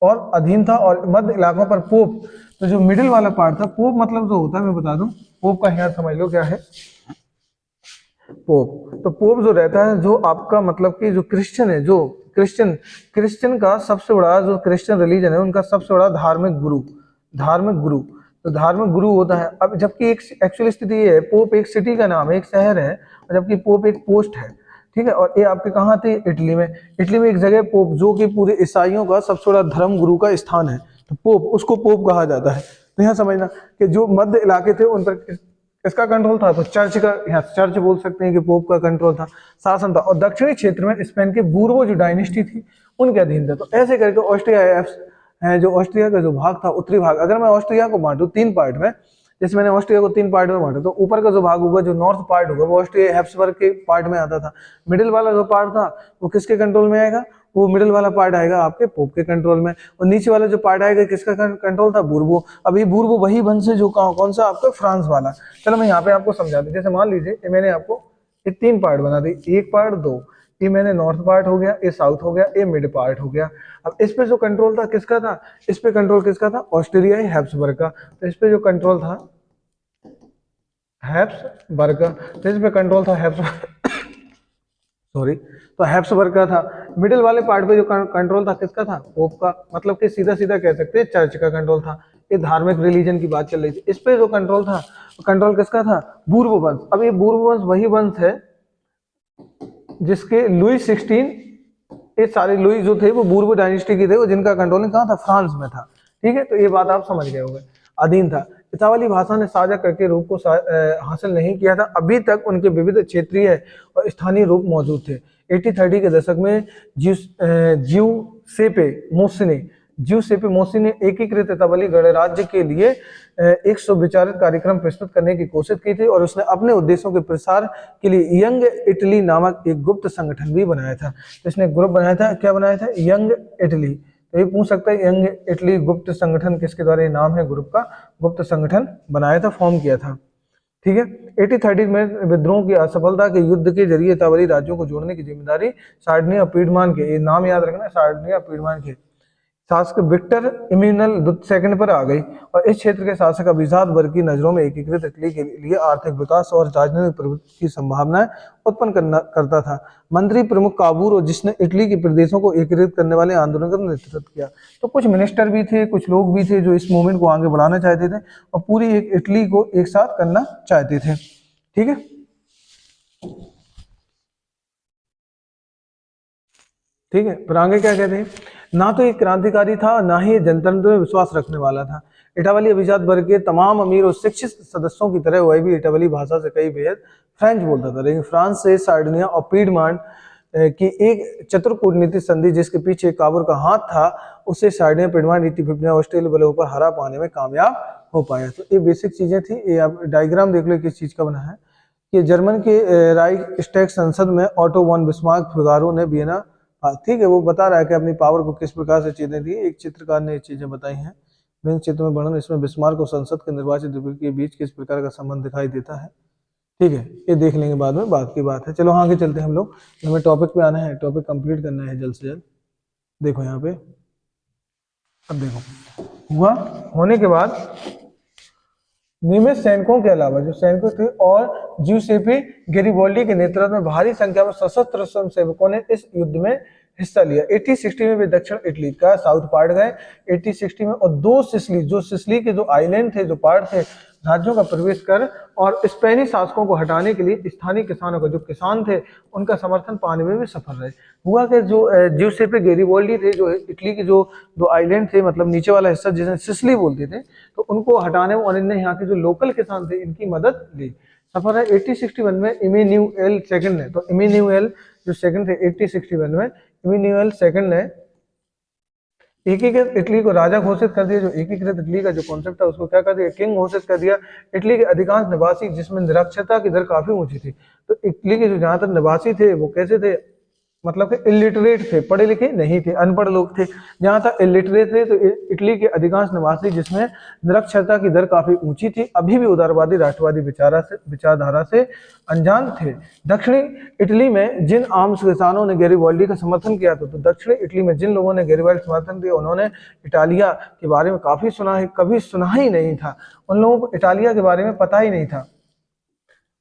Speaker 1: और अधीन था, और मध्य इलाकों पर पोप तो जो मिडिल वाला पार्ट था, पोप मतलब जो होता है मैं बता दूं, पोप का यहाँ समझ लो क्या है। पोप, तो पोप जो रहता है, जो आपका मतलब कि जो क्रिश्चियन है, जो क्रिश्चियन क्रिश्चियन का सबसे बड़ा, जो क्रिश्चियन रिलीजन है उनका सबसे बड़ा धार्मिक गुरु, धार्मिक गुरु, तो धार्मिक गुरु होता है। अब जबकि एक एक्चुअल स्थिति ये है, पोप एक सिटी का नाम है, एक शहर है, और जबकि पोप एक पोस्ट है, ठीक है। और ये आपके कहाँ थे, इटली में। इटली में एक जगह पोप, जो कि पूरे ईसाइयों का सबसे बड़ा धर्म गुरु का स्थान है, तो पोप, उसको पोप कहा जाता है। तो यहाँ समझना कि जो मध्य इलाके थे उन पर किसका कंट्रोल था, तो चर्च का, यहाँ चर्च बोल सकते हैं कि पोप का कंट्रोल था, शासन था। और दक्षिणी क्षेत्र में स्पेन के बूर्बो जो डायनेस्टी थी उनके अधीन था। तो ऐसे करके ऑस्ट्रिया है, जो ऑस्ट्रिया का जो भाग था, उत्तरी भाग, अगर मैं ऑस्ट्रिया को बांटू 3 पार्ट में, जैसे मैंने ऑस्ट्रिया को 3 पार्ट में बांटा, तो ऊपर का जो भाग होगा, जो नॉर्थ पार्ट होगा, वो ऑस्ट्रिया हैप्सबर्ग के पार्ट में आता था। मिडिल वाला जो पार्ट था वो किसके कंट्रोल में आएगा, वो मिडिल वाला पार्ट आएगा आपके पोप के कंट्रोल में। और नीचे वाला जो पार्ट आएगा किसका कंट्रोल था, बूर्बो। अभी बूर्बो वही वंश है जो कौन सा आपका, फ्रांस वाला। चलो मैं यहाँ पे आपको समझा दूं, जैसे मान लीजिए ये मैंने आपको ये 3 पार्ट बना दी, 1 पार्ट 2, ये मैंने नॉर्थ पार्ट हो गया, ये साउथ हो गया, ये मिड पार्ट हो गया। अब इस पे जो कंट्रोल था किसका था, इस पे कंट्रोल किसका था, ऑस्ट्रियाई हैप्सबर्ग का। तो इस पे जो कंट्रोल था हैप्सबर्ग का, तो इस पे कंट्रोल था सॉरी, तो हैप्सबर्ग का था। मिडिल वाले पार्ट पे जो कंट्रोल था किसका था, पोप का, मतलब कि सीधा सीधा कह सकते हैं चर्च का कंट्रोल था। ये धार्मिक रिलीजन की बात चल रही थी। इस पे जो कंट्रोल था, कंट्रोल किसका था, बूर्बो वंश। अब ये बूर्बो वंश वही वंश है जिसके लुई 16, ये सारे लुई जो थे वो बूर्बो डायनेस्टी के थे, वो जिनका कंट्रोल कहाँ था, फ्रांस में था, ठीक है। तो ये बात आप समझ गए होंगे, अधीन था। इतावली भाषा ने साझा करके रूप को हासिल नहीं किया था, अभी तक उनके विविध क्षेत्रीय और स्थानीय रूप मौजूद थे। 1830 के दशक में ज्यूसेपे मोसी ने एकीकृत इतावली गणराज्य के लिए एक सुविचारित कार्यक्रम प्रस्तुत करने की कोशिश की थी, और उसने अपने उद्देश्यों के प्रसार के लिए यंग इटली नामक एक गुप्त संगठन भी बनाया था। तो इसने ग्रुप बनाया था, क्या बनाया था, यंग इटली। तो ये पूछ सकता है यंग इटली गुप्त संगठन किसके द्वारा, ये नाम है ग्रुप का, गुप्त संगठन बनाया था, फॉर्म किया था, ठीक है। 1830 में विद्रोह की असफलता के युद्ध के जरिए इतावली राज्यों को जोड़ने की जिम्मेदारी सार्डिनिया और पीडमान के, ये नाम याद रखना, सार्डिनिया और पीडमान के शासक विक्टर इम्यूनल सेकंड पर आ गई, और इस क्षेत्र के शासक अभिजात वर्ग की नजरों में एकीकृत इटली के लिए आर्थिक विकास और राजनीतिक प्रवृत्ति की संभावनाएं उत्पन्न करता था। मंत्री प्रमुख काबूर, जिसने इटली के प्रदेशों को एकीकृत करने वाले आंदोलन का नेतृत्व किया। तो कुछ मिनिस्टर भी थे, कुछ लोग भी थे जो इस मूवमेंट को आगे बढ़ाना चाहते थे और पूरी एक इटली को एक साथ करना चाहते थे, ठीक है। ठीक है, फिर आगे क्या कहते हैं, ना तो ये क्रांतिकारी था, ना ही जनतंत्र में विश्वास रखने वाला था। इटावली अभिजात वर्ग के तमाम अमीर और शिक्षित सदस्यों की तरह वह भी इटावली भाषा से कई बेहद फ्रेंच बोलता था, लेकिन फ्रांस से सार्डिनिया और पीडमांट की एक चतुर कूटनीतिक संधि जिसके पीछे काबूल का हाथ था, उससे सार्डिनिया पीडमांट 1859 ऑस्ट्रेलिया बलों पर हरा पाने में कामयाब हो पाया। तो ये बेसिक चीजें थी। ये आप डायग्राम देख लो किस चीज का बना है, कि जर्मन के राइक्सटैग संसद में ऑटो वन बिस्मार्क फिगारो ने वियना, ठीक है, वो बता रहा है कि अपनी पावर को किस प्रकार से चीजें दी। एक चित्रकार ने ये चीजें बताई हैं, विभिन्न चित्र में वर्णन, इसमें बिस्मार्क और संसद के निर्वाचित के बीच किस प्रकार का संबंध दिखाई देता है, ठीक है, ये देख लेंगे बाद में, बात की बात है। चलो आगे चलते हैं हम लोग, हमें टॉपिक पे आना है, टॉपिक कंप्लीट करना है जल्द से जल्द। देखो यहाँ पे, अब देखो हुआ, होने के बाद नियमित सैनिकों के अलावा जो सैनिकों थे और ज्यूसेपे गेरिबोल्डी के नेतृत्व में भारी संख्या में सशस्त्र स्वयंसेवकों ने इस युद्ध में हिस्सा लिया। 1860 में वे दक्षिण इटली का साउथ पार्ट गए 1860 में, और 2 सिसली के जो आइलैंड थे, जो पार्ट थे, राज्यों का प्रवेश कर और स्पेनिश शासकों को हटाने के लिए स्थानीय किसानों का, जो किसान थे, उनका समर्थन पाने में भी सफल रहे। हुआ कि जो ज्यूसेपे गेरिबोल्डी थे, जो इटली के जो 2 आइलैंड थे, मतलब नीचे वाला हिस्सा जिसे सिसली बोलते थे, तो उनको हटाने में, और इनने यहाँ के जो लोकल किसान थे इनकी मदद ली, सफल है। 1861 में इमेन्युएल सेकंड ने, तो इमेन्युएल जो सेकंड थे 1861 में, इमेन्युएल सेकंड ने एकीकृत इटली को राजा घोषित कर दिया। जो एकीकृत इटली का जो कॉन्सेप्ट था उसको क्या कर दिया, किंग घोषित कर दिया। इटली के अधिकांश निवासी, जिसमें निरक्षरता की दर काफी ऊंची थी, तो इटली के जो जहां तक निवासी थे वो कैसे थे, मतलब कि इलिटरेट थे, पढ़े लिखे नहीं थे, अनपढ़ लोग थे। जहाँ तक इलिटरेट थे तो इटली के अधिकांश निवासी जिसमें निरक्षरता की दर काफी ऊंची थी, अभी भी उदारवादी राष्ट्रवादी विचारधारा से अनजान थे। दक्षिणी इटली में जिन आम किसानों ने गैरिबाल्डी का समर्थन किया था, तो दक्षिणी इटली में जिन लोगों ने गैरिबाल्डी समर्थन दिया, उन्होंने इटालिया के बारे में काफी सुना है, कभी सुना ही नहीं था। उन लोगों को इटालिया के बारे में पता ही नहीं था।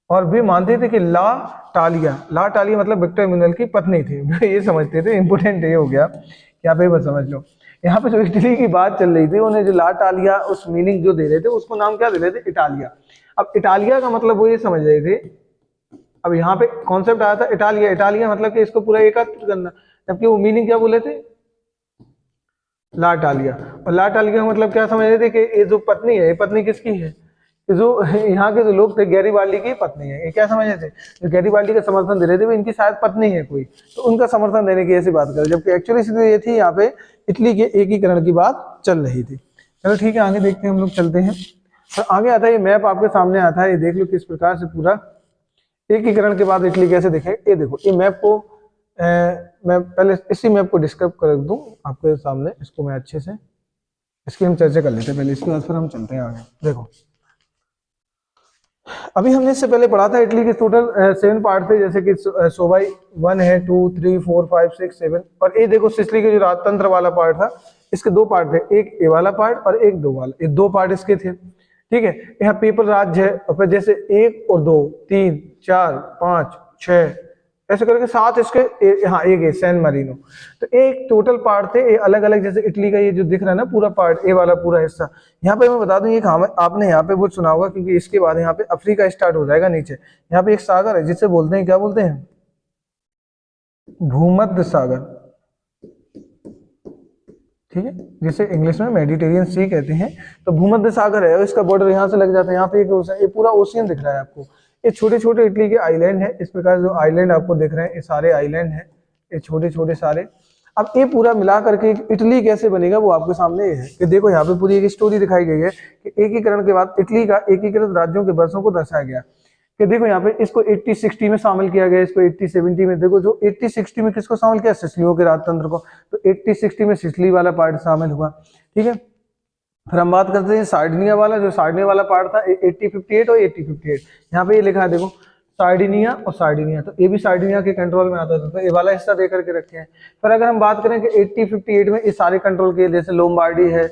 Speaker 1: और वे मानते थे कि ला टालिया मतलब विक्टर एमुनुएल की पत्नी थी। वे ये समझते थे, इंपोर्टेंट ये हो गया कि आप ये बस समझ लो, यहाँ पे जो इटली की बात चल रही थी, उन्हें जो ला टालिया उस मीनिंग जो दे रहे थे, उसको नाम क्या दे रहे थे? इटालिया। अब इटालिया का मतलब वो ये समझ रहे थे, अब यहाँ पे कॉन्सेप्ट आया था इटालिया, इटालिया मतलब कि इसको पूरा एकत्र करना, जबकि वो मीनिंग क्या बोले थे? ला टालिया। और ला टालिया का मतलब क्या समझ रहे थे कि ये जो पत्नी है, ये पत्नी किसकी है? जो यहाँ के जो लोग थे गैरिबाल्डी की पत्नी है। ये क्या समझ रहे थे? जो गैरिबाल्डी का समर्थन दे रहे थे वो इनकी शायद पत्नी है कोई, तो उनका समर्थन देने की ऐसी बात करें, जबकि एक्चुअली स्थिति ये थी, यहाँ पे इटली के एकीकरण की बात चल रही थी। चलो ठीक है, आगे देखते हैं, हम लोग चलते हैं। और आगे आता है ये मैप आपके सामने आता है, ये देख लो किस प्रकार से पूरा एकीकरण के बाद इटली कैसे दिखे। ये देखो, ये मैप को मैं पहले इसी मैप को डिस्क्राइब कर दूं आपके सामने, इसको मैं अच्छे से, इसकी हम चर्चा कर लेते हैं पहले, इसके बाद फिर हम चलते हैं आगे। देखो, अभी हमने इससे पहले पढ़ा था इटली के टोटल 7 पार्ट थे, जैसे कि सोवाई 1 है, 2, 3, 4, 5, 6, 7। और ये देखो सिसिली के जो राजतंत्र वाला पार्ट था, इसके 2 पार्ट थे, एक ये वाला पार्ट और एक 2 वाला, ये 2 पार्ट इसके थे। ठीक है, यहाँ पेपर राज्य है, और फिर जैसे 1 और 2, 3, 4, 5, 6 ऐसे करके 7 इसके, हाँ एक है सैन मारिनो। तो एक टोटल पार्ट थे, ये अलग अलग, जैसे इटली का ये जो दिख रहा है ना पूरा पार्ट, ये वाला पूरा हिस्सा। यहाँ पे मैं बता दूं, ये कहां आपने यहाँ पे वो सुना होगा, क्योंकि इसके बाद यहाँ पे अफ्रीका स्टार्ट हो जाएगा नीचे। यहाँ पे एक सागर है जिसे बोलते हैं, क्या बोलते हैं? भूमध्य सागर। ठीक है, जिसे इंग्लिश में मेडिटेरियन सी कहते हैं। तो भूमध्य सागर है, इसका बॉर्डर यहाँ से लग जाता है। यहाँ पे ये पूरा ओशियन दिख रहा है आपको। ये छोटे छोटे इटली के आइलैंड है, इस प्रकार जो आइलैंड आपको दिख रहे हैं, ये सारे आइलैंड हैं, ये छोटे छोटे सारे। अब ये पूरा मिला करके इटली कैसे बनेगा वो आपके सामने ये है कि देखो, यहाँ पे पूरी एक स्टोरी दिखाई गई है कि एकीकरण के बाद इटली का एकीकृत राज्यों के वर्षों को दर्शाया गया कि देखो यहाँ पे इसको 80-60 में शामिल किया गया, इसको 80-70 में। देखो जो 80-60 में किसको शामिल किया? सिसिलियों के राजतंत्र को। तो 80-60 में सिसिली वाला पार्ट शामिल हुआ। ठीक है, फिर हम बात करते हैं सार्डिनिया वाला, जो सार्डिनिया वाला पार्ट था 80-58 और 80-58। यहाँ पे ये लिखा है देखो, सार्डिनिया और सार्डिनिया, तो ये भी सार्डिनिया के कंट्रोल में आता था, तो ये वाला हिस्सा दे करके रखे हैं। फिर अगर हम बात करें कि 80-58 में ये सारे कंट्रोल के, जैसे लोम्बार्डी है,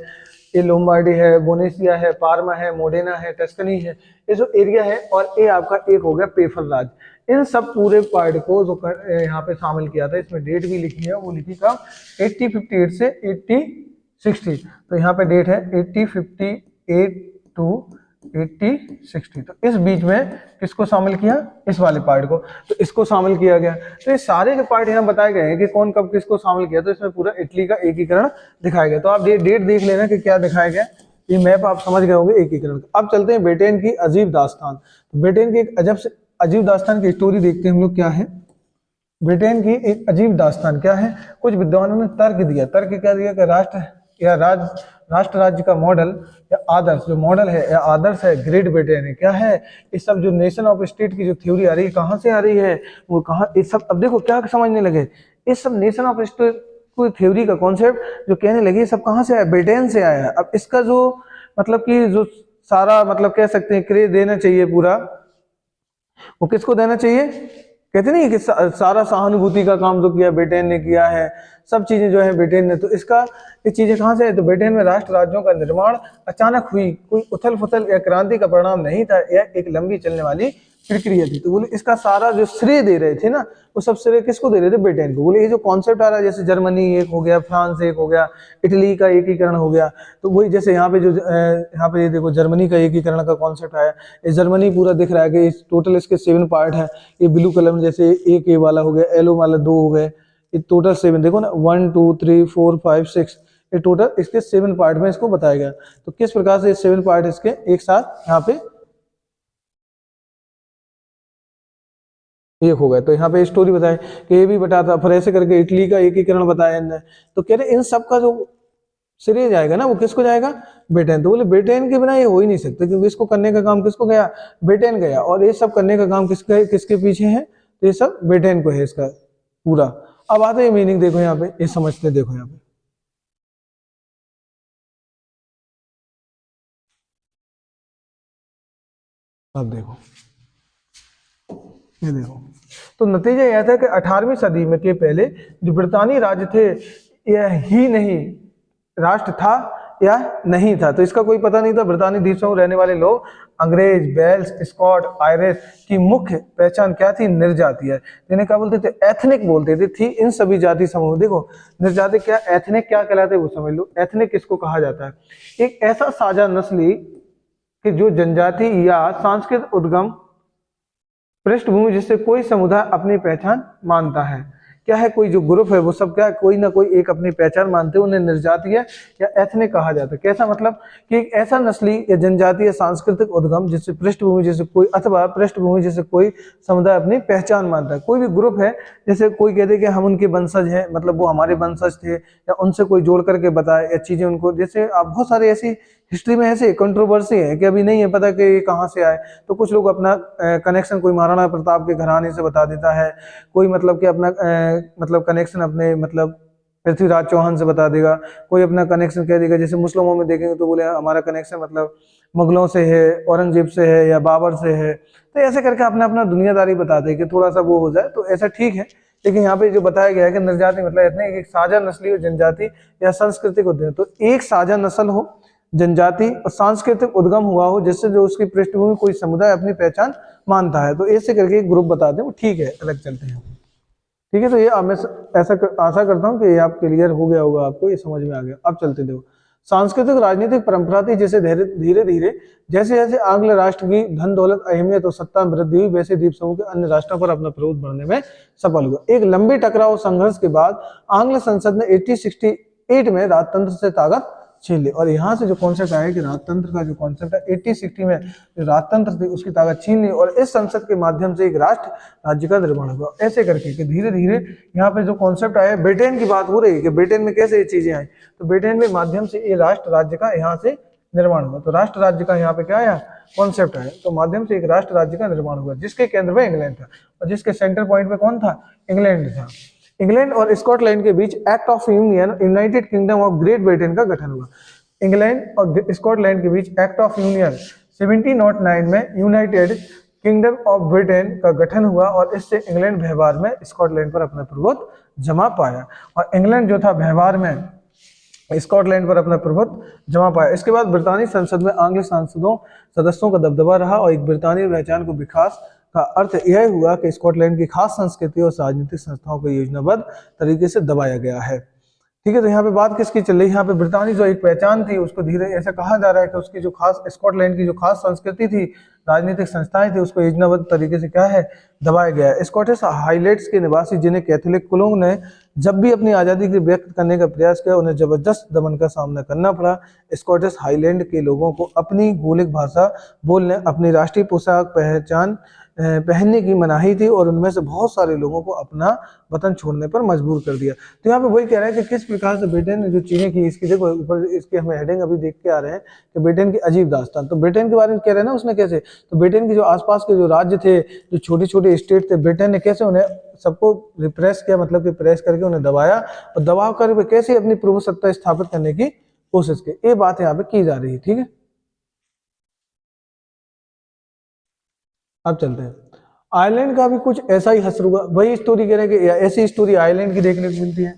Speaker 1: ये लोम्बार्डी है, बोनेसिया है, पार्मा है, मोडेना है, टस्कनी है, ये जो एरिया है, और ये आपका एक हो गया पेफल राज। इन सब पूरे पार्ट को जो यहाँ पे शामिल किया था, इसमें डेट भी लिखी है, वो लिखी कब? 80-58 से 80-60। तो यहाँ पे डेट है 80-58 टू 80-60। तो इस बीच में किसको शामिल किया? इस वाले पार्ट को, तो इसको शामिल किया गया। तो ये सारे के पार्ट यहाँ बताए गए हैं कि कौन कब किसको शामिल किया, तो इसमें पूरा इटली का एकीकरण दिखाया गया। तो आप डेट देख लेना कि क्या दिखाया गया, ये मैप आप समझ गए होंगे एकीकरण का। अब चलते हैं ब्रिटेन की अजीब दास्तान। तो ब्रिटेन की एक अजीब दास्तान की स्टोरी देखते हैं हम लोग, क्या है ब्रिटेन की एक अजीब दास्तान क्या है। कुछ विद्वानों ने तर्क दिया, क्या दिया कि राष्ट्र राज्य का मॉडल या आदर्श, जो मॉडल है या आदर्श है ग्रेट ब्रिटेन है, क्या है ये सब जो नेशन ऑफ स्टेट की जो थ्योरी आ रही है, कहाँ से आ रही है वो, कहाँ ये सब। अब देखो क्या समझने लगे, इस सब नेशन ऑफ स्टेट कोई थ्योरी का कॉन्सेप्ट जो कहने लगे, सब कहाँ से आया? ब्रिटेन से आया है। अब इसका जो मतलब कि जो सारा मतलब कह सकते हैं क्रेडिट देना चाहिए पूरा, वो किसको देना चाहिए? कहते नहीं कि सारा सहानुभूति का काम जो किया ब्रिटेन ने किया है, सब चीजें जो है ब्रिटेन ने। तो इसका ये चीजें कहाँ से है? तो ब्रिटेन में राष्ट्र राज्यों का निर्माण अचानक हुई, कोई उथल पुथल या क्रांति का परिणाम नहीं था, यह एक लंबी चलने वाली प्रक्रिया थी। तो बोले इसका सारा जो श्रेय दे रहे थे ना, वो सब श्रेय किसको दे रहे थे? ब्रिटेन को। बोले ये जो कॉन्सेप्ट आ रहा है, जैसे जर्मनी एक हो गया, फ्रांस एक हो गया, इटली का एकीकरण हो गया, तो वही जैसे यहाँ पे जो यहाँ पे ये देखो जर्मनी का एकीकरण का कॉन्सेप्ट आया, ये जर्मनी पूरा दिख रहा है कि टोटल इसके 7 पार्ट है। ये ब्लू कलर में जैसे एक ये वाला हो गया, येलो वाला 2 हो गए, ये टोटल 7 देखो ना, 1 2 3 4 5 6, ये टोटल इसके 7 पार्ट में इसको बताया गया। तो किस प्रकार से 7 पार्ट इसके एक साथ यहाँ पे एक हो गया। तो यहाँ पे स्टोरी बताए कि ये भी बताता, फिर ऐसे करके इटली का एकीकरण बताया इनने। तो कह रहे इन सब का जो श्रेय जाएगा ना, वो किसको जाएगा? ब्रिटेन। तो बोले ब्रिटेन के बिना ये हो ही नहीं सकता, क्योंकि इसको करने का काम किसको गया? ब्रिटेन गया। और ये सब करने का काम किसके पीछे है? तो ये सब ब्रिटेन को है इसका पूरा। अब आते हैं मीनिंग, देखो यहाँ पे ये समझते हैं, देखो यहाँ पे अब देखो, ये देखो, तो नतीजा यह था कि 18वीं सदी में के पहले जो ब्रितानी राज्य थे, यह ही नहीं राष्ट्र था या नहीं था। तो इसका कोई पता नहीं था। ब्रितानी द्वीपों में रहने वाले लोग अंग्रेज, वेल्स, स्कॉट, आयरिश की मुख्य पहचान क्या थी? निर्जातीय। जिन्हें क्या बोलते थे? एथनिक बोलते थे। थी इन सभी जाति समूह, देखो निर्जाति क्या, एथनिक क्या कहलाते वो समझ लो। एथनिक किसको कहा जाता है? एक ऐसा साझा नस्ली कि जो जनजाति या सांस्कृतिक उद्गम पृष्ठभूमि जिससे कोई समुदाय अपनी पहचान मानता है। क्या है? कोई जो ग्रुप है वो सब क्या है? कोई ना कोई एक अपनी पहचान मानते हैं, उन्हें निर्जातीय या एथनिक कहा जाता है। कैसा मतलब कि एक ऐसा नस्ली या जनजातीय सांस्कृतिक उद्गम जिससे पृष्ठभूमि जैसे कोई, अथवा पृष्ठभूमि जैसे कोई समुदाय अपनी पहचान मानता है। कोई भी ग्रुप है, जैसे कोई कहते हैं कि हम उनके वंशज हैं, मतलब वो हमारे वंशज थे, या उनसे कोई जोड़ करके बताए या चीजें उनको, जैसे आप बहुत सारे ऐसी हिस्ट्री में ऐसे कंट्रोवर्सी है कि अभी नहीं है पता कि ये कहाँ से आए। तो कुछ लोग अपना कनेक्शन कोई महाराणा प्रताप के घराने से बता देता है, कोई मतलब कि अपना मतलब कनेक्शन अपने मतलब पृथ्वीराज चौहान से बता देगा, कोई अपना कनेक्शन कह देगा। जैसे मुस्लिमों में देखेंगे तो बोले हमारा कनेक्शन मतलब मुगलों से है, औरंगजेब से है या बाबर से है। तो ऐसे करके अपना अपना दुनियादारी बताते हैं कि थोड़ा सा वो हो जाए, तो ऐसा ठीक है। लेकिन यहाँ पे जो बताया गया है कि निर्जाति मतलब इतने एक साझा नस्ली हो, जनजाति या सांस्कृतिक उद्गम। तो एक साझा नस्ल हो, जनजाति और सांस्कृतिक उद्गम हुआ हो, जिससे जो उसकी पृष्ठभूमि कोई समुदाय अपनी पहचान मानता है। तो ऐसे करके एक ग्रुप बता दें, वो ठीक है, अलग चलते हैं। ठीक है, तो ये मैं आशा करता हूँ कि ये आप क्लियर हो गया होगा, आपको ये समझ में आ गया। अब चलते देखो, सांस्कृतिक राजनीतिक परंपरा थी, जैसे धीरे धीरे जैसे जैसे आंग्ल राष्ट्र की धन दौलत, अहमियत और सत्ता में वृद्धि हुई, वैसे द्वीप समूह के अन्य राष्ट्रों पर अपना प्रभुत्व बढ़ने में सफल हुआ। एक लंबे टकराव संघर्ष के बाद आंग्ल संसद ने 1868 में राजतंत्र से ताकत छीन ली। और यहाँ से जो कॉन्सेप्ट आया कि राजतंत्र का जो कॉन्सेप्ट है 1860 में जो राजतंत्र थी उसकी ताकत छीन ली, और इस संसद के माध्यम से एक राष्ट्र राज्य का निर्माण हुआ। ऐसे करके कि धीरे धीरे यहाँ पे जो कॉन्सेप्ट आया, ब्रिटेन की बात हो रही है कि ब्रिटेन में कैसे ये चीजें आई, तो ब्रिटेन में माध्यम से ये राष्ट्र राज्य का यहाँ से निर्माण हुआ। तो राष्ट्र राज्य का यहाँ पे क्या आया? कॉन्सेप्ट आया। तो माध्यम से एक राष्ट्र राज्य का निर्माण हुआ, जिसके केंद्र में इंग्लैंड था और जिसके सेंटर पॉइंट पे कौन था? इंग्लैंड था। इंग्लैंड और स्कॉटलैंड के बीच Act of Union United Kingdom of Great Britain का गठन हुआ। इंग्लैंड और स्कॉटलैंड के बीच एक्ट ऑफ यूनियन 1709 में यूनाइटेड किंगडम ऑफ ब्रिटेन का गठन हुआ, और इससे इंग्लैंड व्यवहार में स्कॉटलैंड पर अपना प्रभुत्व जमा पाया, और इंग्लैंड जो था व्यवहार में स्कॉटलैंड पर अपना प्रभुत्व जमा पाया। इसके बाद ब्रितानी संसद में आंग्ल सांसदों सदस्यों का दबदबा रहा, और एक ब्रितानी पहचान को विकास का अर्थ यह हुआ कि स्कॉटलैंड की खास संस्कृति और राजनीतिक संस्थाओं को योजनाबद्ध तरीके से दबाया गया है। ठीक है, तो यहाँ पे बात किसकी चल रही है? यहाँ पे ब्रितानी जो एक पहचान थी उसको धीरे ऐसा कहा जा रहा है कि उसकी जो खास स्कॉटलैंड की जो खास संस्कृति थी, राजनीतिक संस्थाएं थी, उसको योजनाबद्ध तरीके से क्या है? दबाया गया है। स्कॉटिश हाईलैंड्स के निवासी जिन्हें कैथोलिक कुलों ने जब भी अपनी आज़ादी की व्यक्त करने का प्रयास किया, उन्हें जबरदस्त दमन का सामना करना पड़ा। स्कॉटिश हाईलैंड के लोगों को अपनी गोलिक भाषा बोलने, अपनी राष्ट्रीय पोशाक पहनने की मनाही थी, और उनमें से बहुत सारे लोगों को अपना वतन छोड़ने पर मजबूर कर दिया। तो यहाँ पे वही कह रहा है कि किस प्रकार से ब्रिटेन ने जो चीजें की, इसकी देखो ऊपर इसकी हमें हेडिंग अभी देख के आ रहे हैं कि ब्रिटेन की अजीब दास्तान। तो ब्रिटेन के बारे में कह रहे हैं ना उसने कैसे, तो ब्रिटेन के जो आसपास के जो राज्य थे, जो छोटे छोटे स्टेट थे, ब्रिटेन ने कैसे उन्हें सबको रिप्रेस किया, मतलब कि प्रेस करके उन्हें दबाया, और दबाव कर कैसे अपनी प्रभु सत्ता स्थापित करने की कोशिश की। ये बात यहाँ पे की जा रही है। ठीक है, अब चलते हैं। आयरलैंड का भी कुछ ऐसा ही हश्र हुआ, वही स्टोरी कह रहे हैं कि ऐसी स्टोरी आयरलैंड की देखने को मिलती है।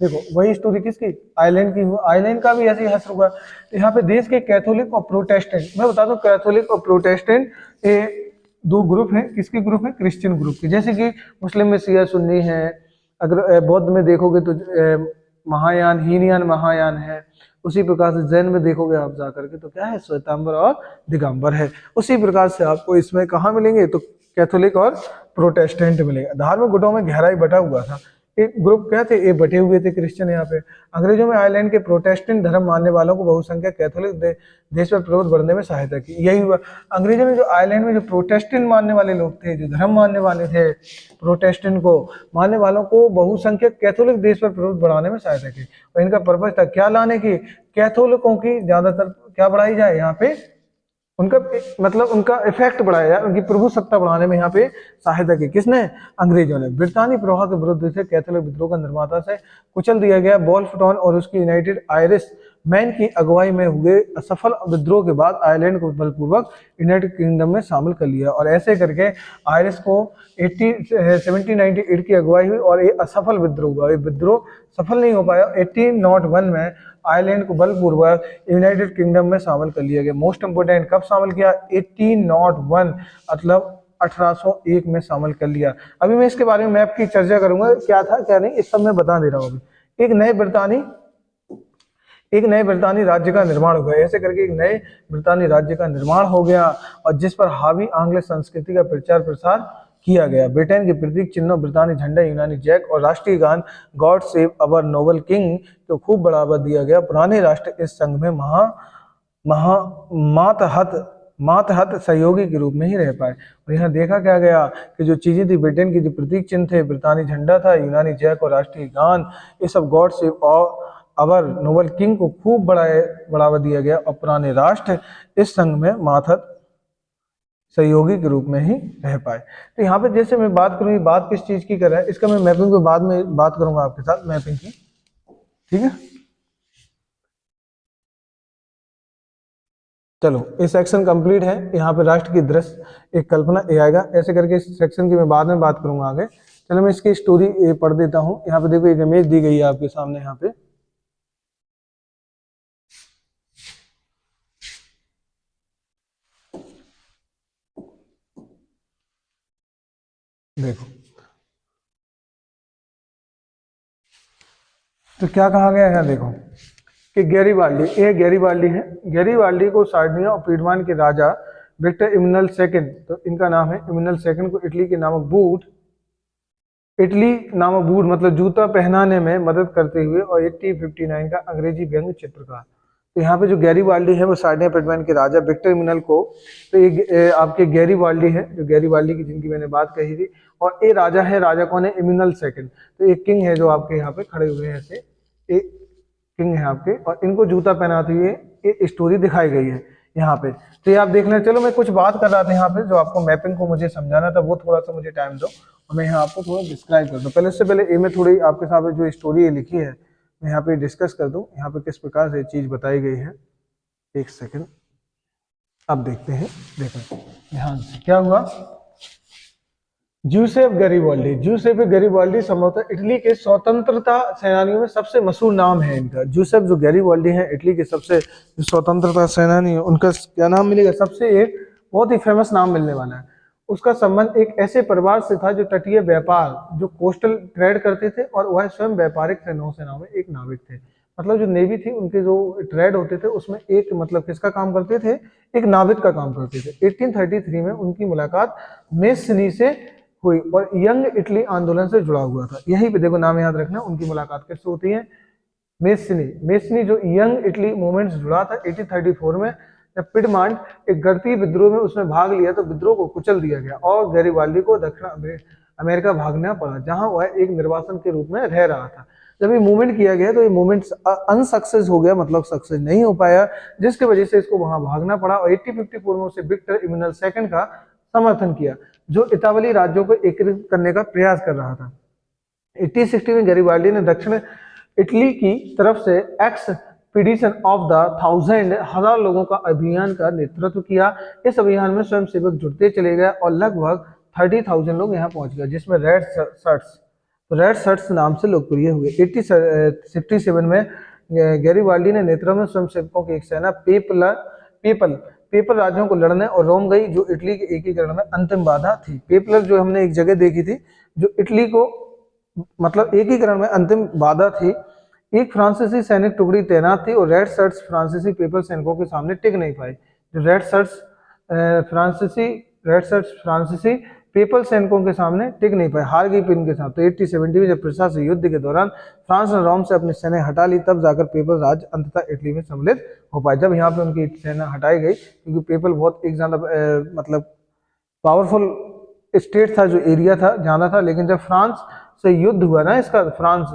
Speaker 1: देखो वही स्टोरी किसकी? आयरलैंड की। आयरलैंड का भी ऐसे ही हश्र हुआ। तो यहाँ पे देश के कैथोलिक और प्रोटेस्टेंट, मैं बता दूं कैथोलिक और प्रोटेस्टेंट ये दो ग्रुप हैं। किसके ग्रुप है? क्रिश्चियन ग्रुप के। जैसे कि मुस्लिम में शिया सुन्नी है, अगर बौद्ध में देखोगे तो महायान, हीनयान महायान है। उसी प्रकार से जैन में देखोगे आप जाकर के तो क्या है? श्वेतांबर और दिगंबर है। उसी प्रकार से आपको इसमें कहाँ मिलेंगे? तो कैथोलिक और प्रोटेस्टेंट मिलेगा। धार्मिक गुटों में गहराई बटा हुआ था। एक ग्रुप क्या थे? ये बटे हुए थे क्रिश्चियन। यहाँ पे अंग्रेजों में आयरलैंड के प्रोटेस्टेंट धर्म मानने वालों को बहुसंख्यक कैथोलिक देश पर प्रभुत्व बढ़ने में सहायता की। यही हुआ, अंग्रेजों ने जो आयरलैंड में जो प्रोटेस्टेंट मानने वाले लोग थे, जो धर्म मानने वाले थे, प्रोटेस्टेंट को मानने वालों को बहुसंख्यक कैथोलिक देश पर प्रभुत्व बढ़ाने में सहायता की। और इनका पर्पज था क्या लाने की? कैथोलिकों की ज्यादातर क्या बढ़ाई जाए यहाँ पे? उनका मतलब उनका इफेक्ट बढ़ाया, उनकी प्रभुसत्ता बढ़ाने में यहाँ पे सहायता की। किसने? अंग्रेजों ने। ब्रितानी प्रवाह के विरुद्ध से कैथोलिक विद्रोह का निर्माता से कुचल दिया गया। वोल्फटॉन और उसकी यूनाइटेड आयरिश मैन की अगुवाई में हुए असफल विद्रोह के बाद आयरलैंड को बलपूर्वक यूनाइटेड किंगडम में शामिल कर लिया, और ऐसे करके आयरिश को 1798 की अगुवाई हुई और ये असफल विद्रोह हुआ। ये विद्रोह सफल नहीं हो पाया। 1801 में आयरलैंड को बलपूर्वक यूनाइटेड किंगडम में शामिल कर लिया गया। मोस्ट इंपोर्टेंट, कब शामिल किया? 1801 मतलब 1801 में शामिल कर लिया। अभी मैं इसके बारे में मैप की चर्चा करूंगा, क्या था क्या नहीं, इस सब मैं बता दे रहा हूँ। अभी एक नए ब्रितानी राज्य का निर्माण हो गया। ऐसे करके एक नए ब्रितानी राज्य का निर्माण हो गया, और जिस पर हावी आंग्ल संस्कृति का प्रचार प्रसार किया गया। ब्रिटेन के प्रतीक चिन्हों, ब्रितानी झंडा, यूनानी जैक और राष्ट्रीय गान God save our Nobel king को खूब बढ़ावा दिया गया। पुराने राष्ट्र इस संघ में मातहत सहयोगी के रूप में ही रह पाए। और यहाँ देखा क्या गया कि जो चीजें थी, ब्रिटेन की जो प्रतीक चिन्ह थे, ब्रितानी झंडा था, यूनानी जैक और राष्ट्रीय गान, ये सब God save our Nobel king को खूब बढ़ावा दिया गया, और पुराने राष्ट्र इस संघ में मातहत सहयोगी के रूप में ही रह पाए। तो यहाँ पे जैसे मैं बात करूँ, बात किस चीज की कर रहा है, इसका मैं मैपिंग के बाद में बात करूंगा आपके साथ, मैपिंग की। ठीक है, चलो ये सेक्शन कंप्लीट है। यहाँ पे राष्ट्र की दृश्य एक कल्पना ये आएगा। ऐसे करके इस सेक्शन की मैं बाद में बात करूंगा आगे। चलो मैं इसकी स्टोरी पढ़ देता हूँ। यहाँ पे देखो एक इमेज दी गई है आपके सामने। यहाँ पे देखो, तो क्या कहा गया है, देखो कि गैरीबाल्डी, ये गैरीबाल्डी है। गैरीबाल्डी को सार्डिनिया और पीडमान के राजा विक्टर इमनल सेकंड, तो इनका नाम है इमनल सेकंड, को इटली नामक बूट मतलब जूता पहनाने में मदद करते हुए, और 1859 का अंग्रेजी व्यंग्य चित्रकार। तो यहाँ पे जो गैरीबाल्डी है वो सार्डिनिया पीडमान के राजा विक्टर इमनल को, तो ये आपके गैरीबाल्डी है, जो गैरीबाल्डी की जिनकी मैंने बात कही थी, और ये राजा है, राजा कौन है? इमनल सेकंड। तो एक किंग है जो आपके यहाँ पे खड़े हुए हैं, ऐसे एक किंग है आपके, और इनको जूता पहनाते हुए ये स्टोरी दिखाई गई है यहाँ पे। तो ये आप देख लें। चलो मैं कुछ बात कर रहा था यहाँ पे, जो आपको मैपिंग को मुझे समझाना था, वो थोड़ा सा मुझे टाइम दो और मैं यहाँ आपको थोड़ा डिस्क्राइब कर दूँ। पहले उससे पहले ये मैं थोड़ी आपके सामने जो स्टोरी लिखी है मैं यहाँ पे डिस्कस कर दूँ, यहाँ पे किस प्रकार से चीज बताई गई है। एक सेकेंड, अब देखते हैं। देखो ध्यान से क्या हुआ। जूसेफ गैरीबाल्डी, जूसेफ गैरीबाल्डी संभवतः इटली के स्वतंत्रता सेनानियों में सबसे मशहूर नाम है इनका। जूसेफ जो गैरीबाल्डी है, इटली के सबसे स्वतंत्रता सेनानी है, उनका क्या नाम मिलेगा? सबसे एक बहुत ही फेमस नाम मिलने वाला है। उसका संबंध एक ऐसे परिवार से था जो तटीय व्यापार, जो कोस्टल ट्रेड करते थे, और वह स्वयं व्यापारिक नौसेनाओं में एक नाविक थे। मतलब जो नेवी थी, उनके जो ट्रेड होते थे उसमें एक मतलब किसका काम करते थे? एक नाविक का काम करते थे। 1833 में उनकी मुलाकात मेस्सिनी से हुई और यंग इटली आंदोलन से जुड़ा हुआ था। यहीं पे देखो नाम याद रखना, उनकी मुलाकात किससे होती है? मेस्सिनी। मेस्सिनी जो यंग इटली मूवमेंट से जुड़ा था 1834 में, जब पिडमांट एक गढ़ती विद्रोह में उसमें भाग लिया तो विद्रोह को कुचल दिया गया और गैरीबाल्डी को दक्षिण अमेरिका भागना पड़ा, जहां वह एक निर्वासन के रूप में रह रहा था। जब ये मूवमेंट किया गया तो ये मूवमेंट अनसक्सेस हो गया, मतलब सक्सेस नहीं हो पाया, जिसकी वजह से इसको वहां भागना पड़ा। और 1854 में उसे विक्टर इमनल सेकंड का समर्थन किया, जो इतावली राज्यों को एकीकृत करने का प्रयास कर रहा था। 1860 में गैरीबाल्डी ने दक्षिण इटली की तरफ से एक्सपीडिशन ऑफ द 1000 लोगों का अभियान का नेतृत्व किया। इस अभियान में स्वयंसेवक जुड़ते चले गए और लगभग 30,000 लोग यहाँ पहुंच गए, जिसमें रेड शर्ट्स नाम से लोकप्रिय हुए। 1867 में गैरीबाल्डी ने नेतृत्व में स्वयंसेवकों की एक सेना पेपल राज्यों को लड़ने और रोम गई, जो इटली के एकीकरण में अंतिम बाधा थी। पेपलर जो हमने एक जगह देखी थी, जो इटली को मतलब एकीकरण में अंतिम बाधा थी। एक फ्रांसीसी सैनिक टुकड़ी तैनात थी और रेड शर्ट्स फ्रांसीसी पेपल सैनिकों के सामने टिक नहीं पाई। जो रेड शर्ट्स फ्रांसीसी पेपल सैनिकों के सामने टिक नहीं पाए, हार गई इनके साथ। तो 1870 में जब प्रशा से युद्ध के दौरान फ्रांस ने रोम से अपनी सेना हटा ली, तब जाकर पेपल राज्य अंततः इटली में सम्मिलित हो पाए। जब यहाँ पे उनकी सेना हटाई गई, क्योंकि पेपल बहुत एक ज्यादा मतलब पावरफुल स्टेट था, जो एरिया था ज्यादा था। लेकिन जब फ्रांस से युद्ध हुआ ना, इसका फ्रांस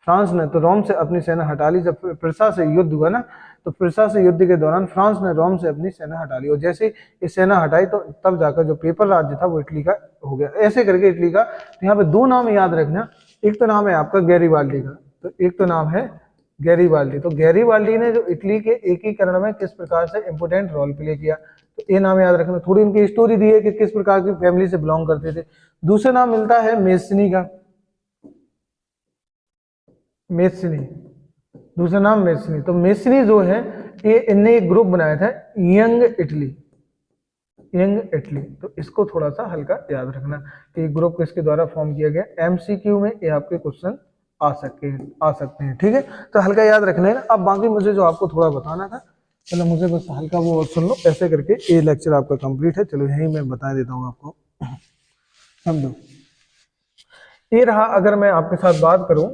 Speaker 1: फ्रांस ने तो रोम से अपनी सेना हटा ली। जब पिरसा से युद्ध हुआ ना, तो पिरसा से युद्ध के दौरान फ्रांस ने रोम से अपनी सेना हटा ली, और जैसे ये सेना हटाई तो तब जाकर जो पेपर राज्य था वो इटली का हो गया। ऐसे करके इटली का, तो यहाँ पे दो नाम याद रखना, एक तो नाम है आपका गैरीबाल्डी का, तो एक तो नाम है गैरीबाल्डी। तो गैरीबाल्डी ने जो इटली के एकीकरण में किस प्रकार से इंपोर्टेंट रोल प्ले किया, तो ये नाम याद रखना। थोड़ी इनकी स्टोरी दी है कि किस प्रकार की फैमिली से बिलोंग करते थे। दूसरा नाम मिलता है मेस्नी का, मेस्नी, दूसरा नाम मेस्नी। तो मेस्नी जो है ये इनने एक ग्रुप बनाया था यंग इटली, यंग इटली। तो इसको थोड़ा सा हल्का याद रखना कि ग्रुप किसके द्वारा फॉर्म किया गया। एमसीक्यू में ये आपके क्वेश्चन आ सकते हैं, ठीक है। तो हल्का याद रखना है ना। अब बाकी मुझे जो आपको थोड़ा बताना था, चलो मुझे बस हल्का वो और सुन लो। ऐसे करके ये लेक्चर आपका कंप्लीट है। चलो यही मैं बता देता हूँ आपको, समझो। ये रहा, अगर मैं आपके साथ बात करूं,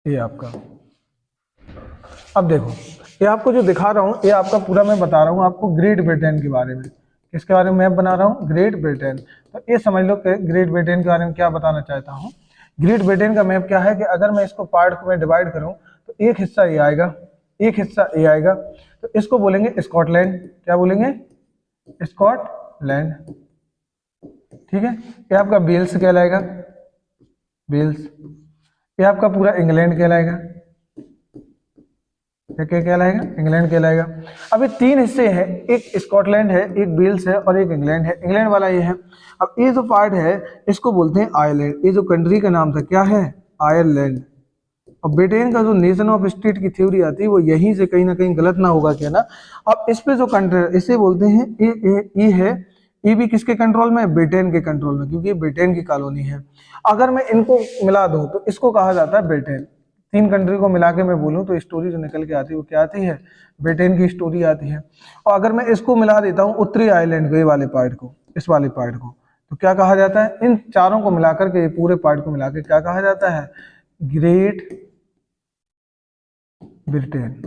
Speaker 1: ये आपका, अब देखो ये आपको जो दिखा रहा हूँ, ये आपका पूरा मैं बता रहा हूँ आपको ग्रेट ब्रिटेन के बारे में। किसके बारे में मैप बना रहा हूँ? Great Britain. तो ये समझ लो कि ग्रेट ब्रिटेन के बारे में क्या बताना चाहता हूँ। ग्रेट ब्रिटेन का मैप क्या है कि अगर मैं इसको पार्ट में डिवाइड करूँ तो एक हिस्सा ये आएगा, एक हिस्सा ये आएगा, तो इसको बोलेंगे स्कॉटलैंड। क्या बोलेंगे? स्कॉटलैंड, ठीक है। ये आपका वेल्स कहलाएगा, वेल्स। ये आपका पूरा इंग्लैंड कहलाएगा, क्या कहलाएगा? इंग्लैंड कहलाएगा। अब ये तीन हिस्से हैं, एक स्कॉटलैंड है, एक वेल्स है और एक इंग्लैंड है। इंग्लैंड वाला ये है। अब ये जो पार्ट है इसको बोलते हैं आयरलैंड। ये जो कंट्री का नाम था क्या है? आयरलैंड। और ब्रिटेन का जो नेशन ऑफ स्टेट की थ्योरी आती है वो यहीं से कहीं ना कहीं गलत ना होगा क्या ना। अब इस पे जो कंट्री इसे बोलते हैं ये है, ये भी किसके कंट्रोल में? ब्रिटेन के कंट्रोल में, क्योंकि ये ब्रिटेन की कॉलोनी है। अगर मैं इनको मिला दूं तो इसको कहा जाता है ब्रिटेन। तीन कंट्री को मिला के मैं बोलूं तो स्टोरी जो निकल के आती है वो क्या आती है? ब्रिटेन की स्टोरी आती है। और अगर मैं इसको मिला देता हूं उत्तरी आइलैंड को, ये वाले पार्ट को, इस वाले पार्ट को, तो क्या कहा जाता है? इन चारों को मिलाकर के, पूरे पार्ट को मिलाकर क्या कहा जाता है? ग्रेट ब्रिटेन,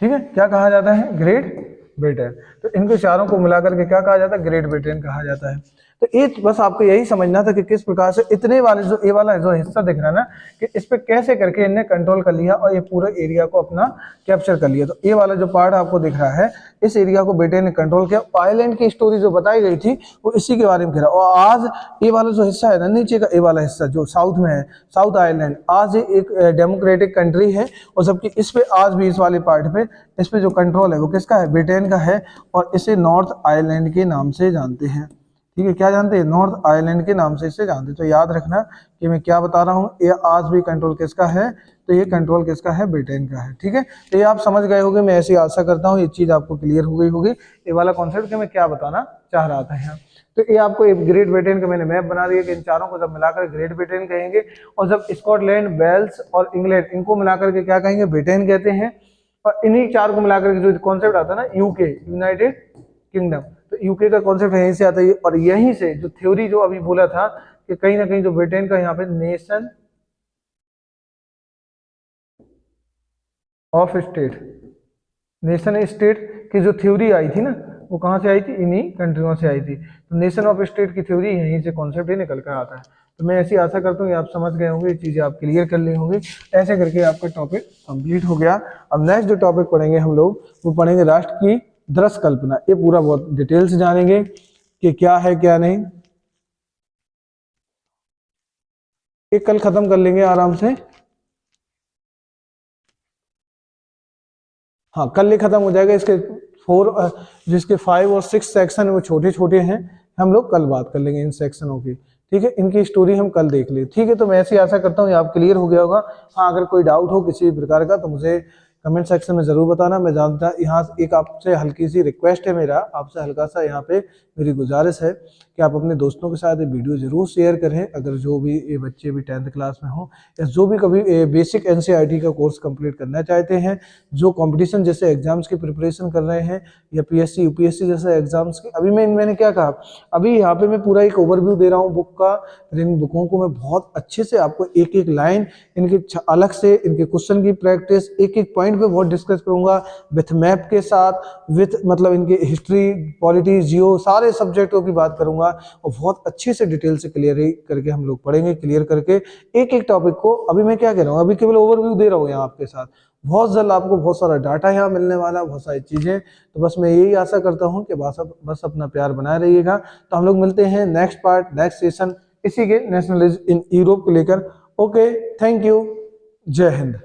Speaker 1: ठीक है। क्या कहा जाता है? Great Britain. तो इनको चारों को मिलाकर के क्या कहा जाता है? ग्रेट ब्रिटेन कहा जाता है। तो ये बस आपको यही समझना था कि किस प्रकार से इतने वाले जो ये वाला जो हिस्सा दिख रहा है ना, कि इस पे कैसे करके इनने कंट्रोल कर लिया और ये पूरे एरिया को अपना कैप्चर कर लिया। तो ये वाला जो पार्ट आपको दिख रहा है, इस एरिया को ब्रिटेन ने कंट्रोल किया। आइलैंड की स्टोरी जो बताई गई थी वो इसी के बारे में कह रहा। और आज ये वाला जो हिस्सा है ना, नीचे का ये वाला हिस्सा जो साउथ में है, साउथ आइलैंड, आज एक डेमोक्रेटिक कंट्री है। और सबकी इस पे आज भी, इस वाले पार्ट पे, इस पे जो कंट्रोल है वो किसका है? ब्रिटेन का है। और इसे नॉर्थ आइलैंड के नाम से जानते हैं, ठीक है। क्या जानते हैं? नॉर्थ आइलैंड के नाम से इसे जानते हैं। तो याद रखना कि मैं क्या बता रहा हूँ, ये आज भी कंट्रोल किसका है? तो ये कंट्रोल किसका है? ब्रिटेन का है, ठीक है। तो ये आप समझ गए होंगे, मैं ऐसी आशा करता हूँ ये चीज आपको क्लियर हो गई होगी, ये वाला कॉन्सेप्ट कि मैं क्या बताना चाह रहा था यहाँ। तो ये आपको एक ग्रेट ब्रिटेन का मैंने मैप बना दिया कि इन चारों को जब मिलाकर ग्रेट ब्रिटेन कहेंगे, और जब स्कॉटलैंड, वेल्स और इंग्लैंड, इनको मिलाकर के क्या कहेंगे? ब्रिटेन कहते हैं। और इन्हीं चार को मिलाकर के जो कॉन्सेप्ट आता है ना, यूके, यूनाइटेड किंगडम, तो यूके का कॉन्सेप्ट यहीं से आता है। और यहीं से जो थ्योरी जो अभी बोला था कि कहीं ना कहीं जो ब्रिटेन का यहाँ पे nation of state, nation state की जो थ्योरी आई थी ना, वो कहाँ से आई थी? इन्हीं कंट्रियों से आई थी। तो नेशन ऑफ स्टेट की थ्योरी यहीं से कॉन्सेप्ट ही निकल कर आता है। तो मैं ऐसी आशा करता हूँ कि आप समझ गए होंगे, ये चीजें आप क्लियर कर ली होंगी। ऐसे करके आपका टॉपिक कंप्लीट हो गया। अब नेक्स्ट जो टॉपिक पढ़ेंगे हम लोग, वो पढ़ेंगे राष्ट्र की दृश्य कल्पना। ये पूरा बहुत डिटेल से जानेंगे कि क्या है क्या नहीं। ये कल खत्म कर लेंगे आराम से। हाँ, कल ही खत्म हो जाएगा। इसके जिसके 5 और 6 सेक्शन है वो छोटे छोटे हैं, हम लोग कल बात कर लेंगे इन सेक्शनों की, ठीक है। इनकी स्टोरी हम कल देख ले, ठीक है। तो मैं ऐसी आशा करता हूँ आप क्लियर हो गया होगा। हाँ, अगर कोई डाउट हो किसी प्रकार का तो मुझे कमेंट सेक्शन में जरूर बताना। मैं जानता, यहाँ एक आपसे हल्की सी रिक्वेस्ट है, मेरा आपसे हल्का सा यहाँ पे मेरी गुजारिश है कि आप अपने दोस्तों के साथ ये वीडियो जरूर शेयर करें। अगर जो भी ये बच्चे भी 10th क्लास में हो या जो भी कभी बेसिक एनसीईआरटी का कोर्स कंप्लीट करना चाहते हैं, जो कंपटीशन जैसे एग्जाम्स की प्रिपरेशन कर रहे हैं या पीएससी यूपीएससी जैसे एग्जाम्स की, अभी मैंने क्या कहा, अभी यहाँ पे मैं पूरा एक ओवरव्यू दे रहा हूँ बुक का। इन बुकों को मैं बहुत अच्छे से आपको एक एक लाइन इनके अलग से इनके क्वेश्चन की प्रैक्टिस एक एक पॉइंट पे बहुत डिस्कस करूंगा, विथ मैप के साथ, विथ मतलब इनके हिस्ट्री पॉलिटी जियो सारे सब्जेक्टों की बात करूंगा और बहुत अच्छे से डिटेल से क्लियर करके हम लोग पढ़ेंगे, क्लियर करके एक एक टॉपिक को। अभी मैं क्या कह रहा हूँ, अभी केवल ओवरव्यू दे रहा हूँ यहाँ आपके साथ, बहुत जल्द आपको बहुत सारा डाटा यहाँ मिलने वाला, बहुत सारी चीजें। तो बस मैं यही आशा करता हूँ कि बस अपना प्यार बनाए रहिएगा। तो हम लोग मिलते हैं नेक्स्ट पार्ट नेक्स्ट सेशन इसी के नेशनलिज्म इन यूरोप को लेकर। ओके, थैंक यू, जय हिंद।